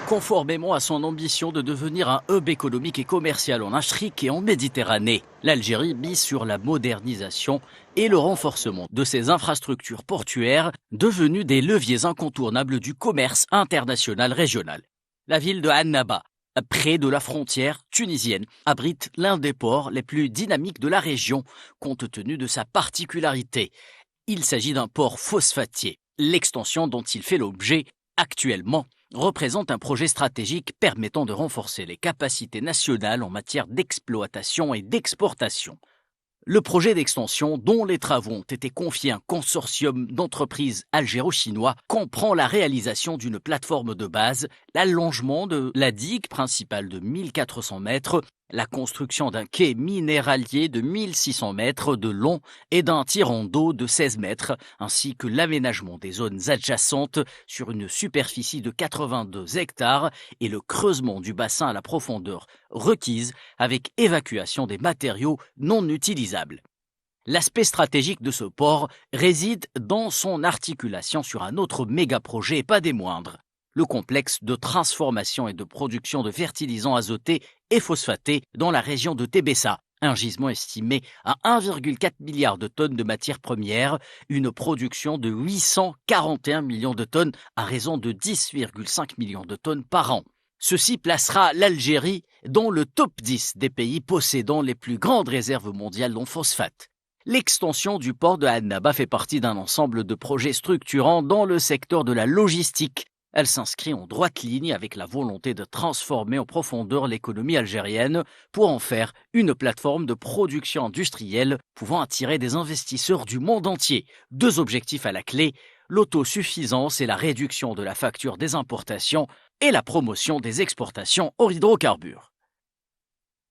Conformément à son ambition de devenir un hub économique et commercial en Afrique et en Méditerranée, l'Algérie mise sur la modernisation et le renforcement de ses infrastructures portuaires, devenues des leviers incontournables du commerce international régional. La ville de Annaba, près de la frontière tunisienne, abrite l'un des ports les plus dynamiques de la région, compte tenu de sa particularité. Il s'agit d'un port phosphatier. L'extension dont il fait l'objet actuellement représente un projet stratégique permettant de renforcer les capacités nationales en matière d'exploitation et d'exportation. Le projet d'extension, dont les travaux ont été confiés à un consortium d'entreprises algéro-chinois, comprend la réalisation d'une plateforme de base, l'allongement de la digue principale de 1400 mètres, la construction d'un quai minéralier de 1600 mètres de long et d'un tirant d'eau de 16 mètres, ainsi que l'aménagement des zones adjacentes sur une superficie de 82 hectares et le creusement du bassin à la profondeur requise avec évacuation des matériaux non utilisables. L'aspect stratégique de ce port réside dans son articulation sur un autre méga-projet et pas des moindres, le complexe de transformation et de production de fertilisants azotés et phosphatés dans la région de Tébessa, un gisement estimé à 1,4 milliard de tonnes de matières premières, une production de 841 millions de tonnes à raison de 10,5 millions de tonnes par an. Ceci placera l'Algérie dans le top 10 des pays possédant les plus grandes réserves mondiales en phosphate. L'extension du port de Annaba fait partie d'un ensemble de projets structurants dans le secteur de la logistique. Elle s'inscrit en droite ligne avec la volonté de transformer en profondeur l'économie algérienne pour en faire une plateforme de production industrielle pouvant attirer des investisseurs du monde entier. Deux objectifs à la clé, l'autosuffisance et la réduction de la facture des importations et la promotion des exportations hors hydrocarbures.